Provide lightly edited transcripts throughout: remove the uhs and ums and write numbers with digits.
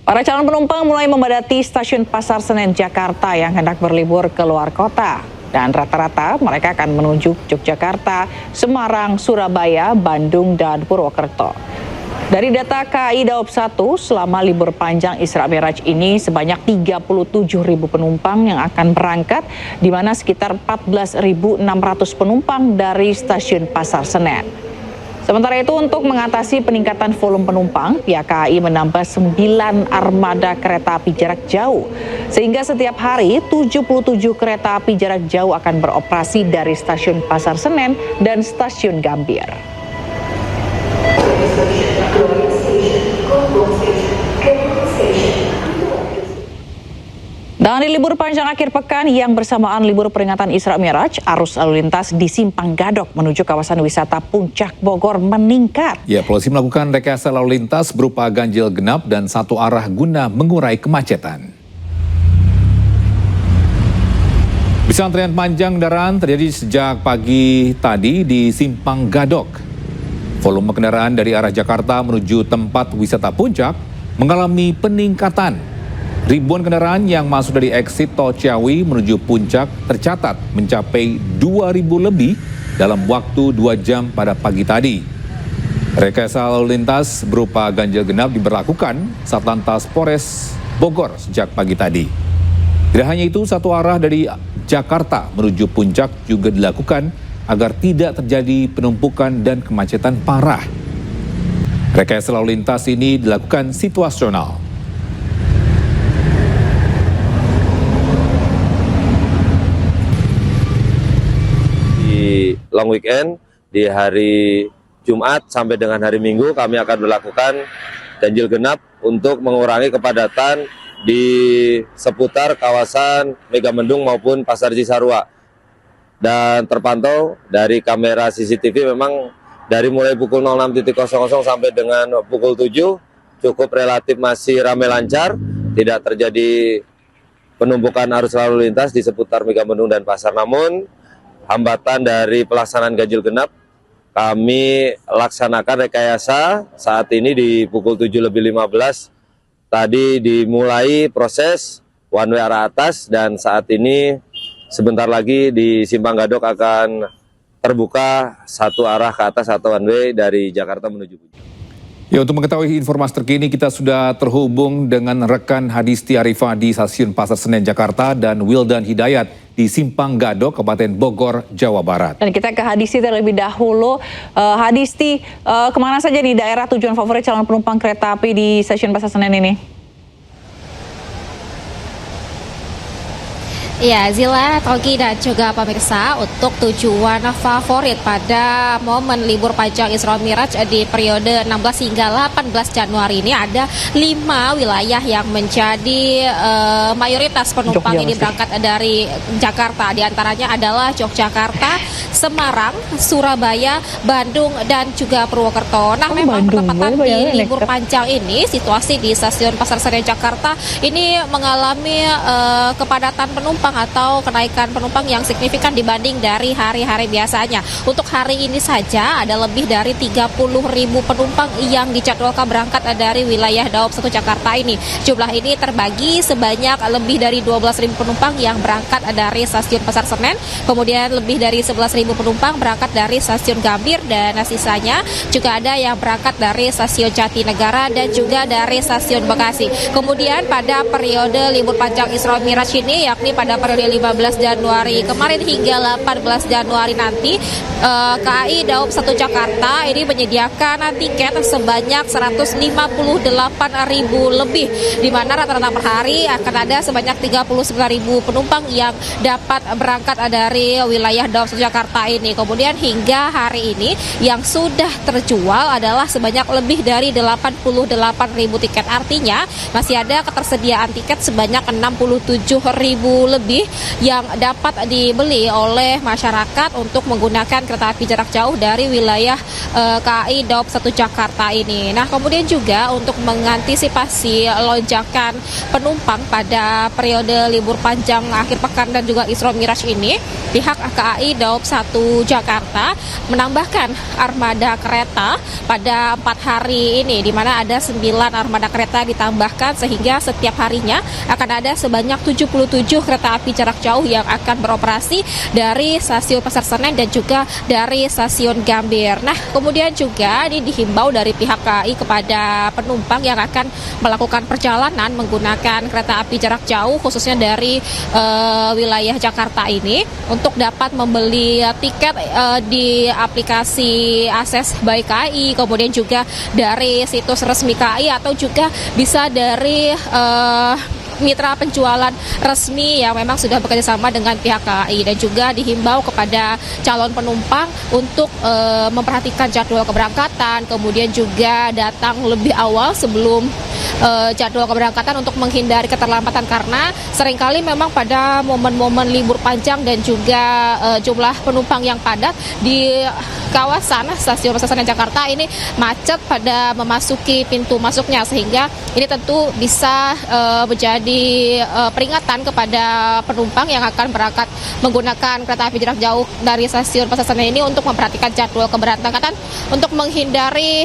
Para calon penumpang mulai memadati stasiun Pasar Senen, Jakarta yang hendak berlibur ke luar kota. Dan rata-rata mereka akan menuju Yogyakarta, Semarang, Surabaya, Bandung, dan Purwokerto. Dari data KAI Daob 1, selama libur panjang Isra Miraj ini sebanyak 37.000 penumpang yang akan berangkat, di mana sekitar 14.600 penumpang dari stasiun Pasar Senen. Sementara itu, untuk mengatasi peningkatan volume penumpang, pihak KAI menambah 9 armada kereta api jarak jauh. Sehingga setiap hari 77 kereta api jarak jauh akan beroperasi dari stasiun Pasar Senen dan stasiun Gambir. Dan di libur panjang akhir pekan yang bersamaan libur peringatan Isra Miraj, arus lalu lintas di Simpang Gadok menuju kawasan wisata Puncak Bogor meningkat. Ya, polisi melakukan rekayasa lalu lintas berupa ganjil genap dan satu arah guna mengurai kemacetan. Bisa antrian panjang kendaraan terjadi sejak pagi tadi di Simpang Gadok. Volume kendaraan dari arah Jakarta menuju tempat wisata Puncak mengalami peningkatan. Ribuan kendaraan yang masuk dari exit Tol Ciawi menuju Puncak tercatat mencapai 2.000 lebih dalam waktu 2 jam pada pagi tadi. Rekayasa lalu lintas berupa ganjil genap diberlakukan Satlantas Polres Bogor sejak pagi tadi. Tidak hanya itu, satu arah dari Jakarta menuju Puncak juga dilakukan agar tidak terjadi penumpukan dan kemacetan parah. Rekayasa lalu lintas ini dilakukan situasional. Di long weekend, di hari Jumat sampai dengan hari Minggu kami akan melakukan ganjil genap untuk mengurangi kepadatan di seputar kawasan Megamendung maupun Pasar Cisarua. Dan terpantau dari kamera CCTV memang dari mulai pukul 06.00 sampai dengan pukul 7 cukup relatif masih ramai lancar, tidak terjadi penumpukan arus lalu lintas di seputar Megamendung dan Pasar. Namun hambatan dari pelaksanaan ganjil genap, kami laksanakan rekayasa saat ini di pukul 7.15 tadi dimulai proses one way arah atas, dan saat ini sebentar lagi di Simpang Gadok akan terbuka satu arah ke atas atau one way dari Jakarta menuju Puncak. Ya, untuk mengetahui informasi terkini kita sudah terhubung dengan rekan Hadisti Arifah di Stasiun Pasar Senen Jakarta dan Wildan Hidayat di Simpang Gadok, Kabupaten Bogor, Jawa Barat. Dan kita ke Hadisti terlebih dahulu. Hadisti, kemana saja nih daerah tujuan favorit calon penumpang kereta api di Stasiun Pasar Senen ini? Ya, Zila, Togi, dan juga pemirsa, untuk tujuan favorit pada momen libur panjang Isra Miraj di periode 16 hingga 18 Januari ini ada 5 wilayah yang menjadi mayoritas penumpang ini berangkat dari Jakarta. Di antaranya adalah Yogyakarta, Semarang, Surabaya, Bandung, dan juga Purwokerto. Nah, memang bertepatan di libur panjang ini, situasi di Stasiun Pasar Senen Jakarta ini mengalami kepadatan penumpang atau kenaikan penumpang yang signifikan dibanding dari hari-hari biasanya. Untuk hari ini saja ada lebih dari 30.000 penumpang yang dijadwalkan berangkat dari wilayah Daob 1 Jakarta ini. Jumlah ini terbagi sebanyak lebih dari 12.000 penumpang yang berangkat dari Stasiun Pasar Senen, kemudian lebih dari 11.000 penumpang berangkat dari Stasiun Gambir, dan sisanya juga ada yang berangkat dari Stasiun Jatinegara dan juga dari Stasiun Bekasi. Kemudian pada periode libur panjang Isra Miraj ini, yakni pada periode 15 Januari kemarin hingga 18 Januari nanti, KAI Daob 1 Jakarta ini menyediakan tiket sebanyak 158.000 lebih, di mana rata-rata per hari akan ada sebanyak 39.000 penumpang yang dapat berangkat dari wilayah Daob 1 Jakarta ini. Kemudian hingga hari ini yang sudah terjual adalah sebanyak lebih dari 88.000 tiket, artinya masih ada ketersediaan tiket sebanyak 67.000 lebih. lebih yang dapat dibeli oleh masyarakat untuk menggunakan kereta api jarak jauh dari wilayah KAI Daob 1 Jakarta ini. Nah, kemudian juga untuk mengantisipasi lonjakan penumpang pada periode libur panjang akhir pekan dan juga Isra Miraj ini, pihak KAI Daob 1 Jakarta menambahkan armada kereta pada 4 hari ini, di mana ada 9 armada kereta ditambahkan sehingga setiap harinya akan ada sebanyak 77 kereta api jarak jauh yang akan beroperasi dari stasiun Pasar Senen dan juga dari stasiun Gambir. Nah, kemudian juga ini dihimbau dari pihak KAI kepada penumpang yang akan melakukan perjalanan menggunakan kereta api jarak jauh khususnya dari wilayah Jakarta ini untuk dapat membeli tiket di aplikasi Akses by KAI, kemudian juga dari situs resmi KAI atau juga bisa dari mitra penjualan resmi yang memang sudah bekerjasama dengan pihak KAI, dan juga dihimbau kepada calon penumpang untuk memperhatikan jadwal keberangkatan, kemudian juga datang lebih awal sebelum jadwal keberangkatan untuk menghindari keterlambatan, karena seringkali memang pada momen-momen libur panjang dan juga jumlah penumpang yang padat di kawasan stasiun Pasar Senen Jakarta ini macet pada memasuki pintu masuknya, sehingga ini tentu bisa menjadi peringatan kepada penumpang yang akan berangkat menggunakan kereta api jarak jauh dari stasiun Pasar Senen ini untuk memperhatikan jadwal keberangkatan untuk menghindari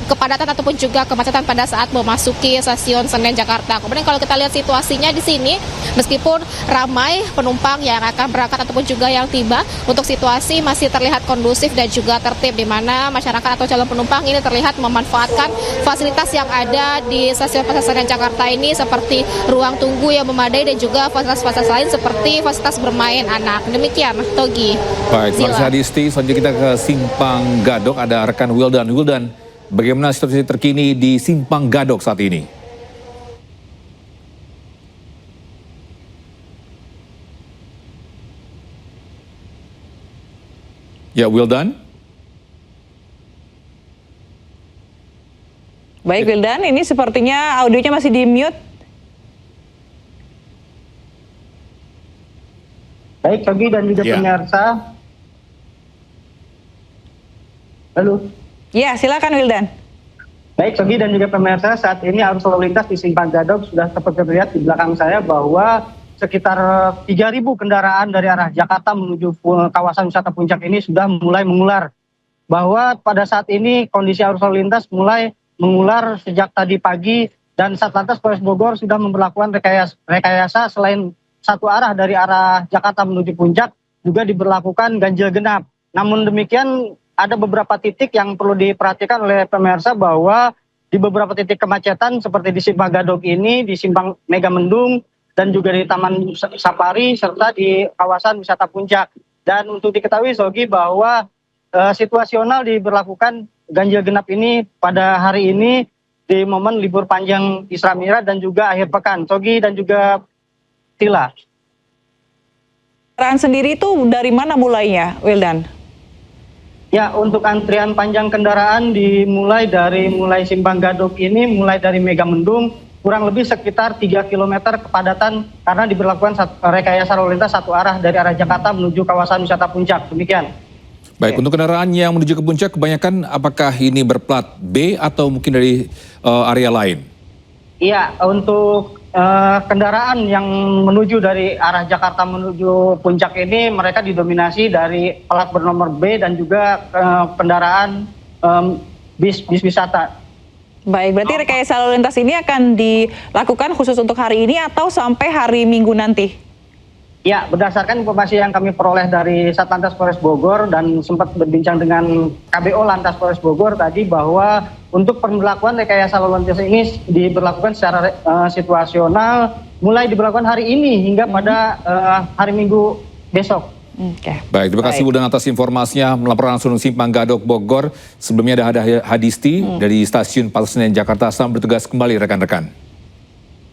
kepadatan ataupun juga kemacetan pada saat memasuki stasiun Senen Jakarta. Kemudian kalau kita lihat situasinya di sini, meskipun ramai penumpang yang akan berangkat ataupun juga yang tiba, untuk situasi masih terlihat kondusif dan juga tertib, di mana masyarakat atau calon penumpang ini terlihat memanfaatkan fasilitas yang ada di stasiun Pasar Senen Jakarta ini seperti ruang tunggu yang memadai dan juga fasilitas-fasilitas lain seperti fasilitas bermain anak. Demikian, Togi. Baik, terima kasih Hadisti. Selanjutnya kita ke Simpang Gadok, ada rekan Wildan. Wildan, bagaimana situasi terkini di Simpang Gadok saat ini? Ya, Wildan. Baik Wildan, ini sepertinya audionya masih di mute. Baik, Togi dan juga pemirsa. Halo. Ya, silakan Wildan. Baik, Togi dan juga pemirsa, saat ini arus lalu lintas di Simpang Gadok sudah seperti terlihat di belakang saya bahwa sekitar 3.000 kendaraan dari arah Jakarta menuju kawasan wisata Puncak ini sudah mulai mengular. Bahwa pada saat ini kondisi arus lalu lintas mulai mengular sejak tadi pagi, dan Satlantas Polres Bogor sudah memperlakukan rekayasa selain satu arah dari arah Jakarta menuju Puncak, juga diberlakukan ganjil genap. Namun demikian ada beberapa titik yang perlu diperhatikan oleh pemirsa, bahwa di beberapa titik kemacetan seperti di Simpang Gadok ini, di Simpang Megamendung, dan juga di Taman Safari, serta di kawasan wisata Puncak. Dan untuk diketahui, Sogi, bahwa situasional diberlakukan ganjil genap ini pada hari ini di momen libur panjang Isra Miraj dan juga akhir pekan. Sogi dan juga Tila. Kendaraan sendiri itu dari mana mulainya, Wildan? Ya, untuk antrian panjang kendaraan dimulai dari Simpang Gadok ini, mulai dari Megamendung, kurang lebih sekitar 3 km kepadatan karena diberlakukan rekayasa lalu lintas satu arah dari arah Jakarta menuju kawasan wisata Puncak. Demikian. Baik, untuk kendaraan yang menuju ke Puncak, kebanyakan apakah ini berplat B atau mungkin dari area lain? Iya, untuk kendaraan yang menuju dari arah Jakarta menuju Puncak ini, mereka didominasi dari plat bernomor B dan juga kendaraan bis wisata. Baik, berarti rekayasa lalu lintas ini akan dilakukan khusus untuk hari ini atau sampai hari Minggu nanti? Ya, berdasarkan informasi yang kami peroleh dari Satlantas Polres Bogor dan sempat berbincang dengan KBO Lantas Polres Bogor tadi, bahwa untuk pemberlakuan rekayasa lalu lintas ini diberlakukan secara situasional, mulai diberlakukan hari ini hingga pada hari Minggu besok. Oke. Baik, terima kasih Wildan atas informasinya melaporkan langsung Simpang Gadok Bogor. Sebelumnya ada Hadisti dari Stasiun Pasar Senen Jakarta. Selamat bertugas kembali rekan-rekan.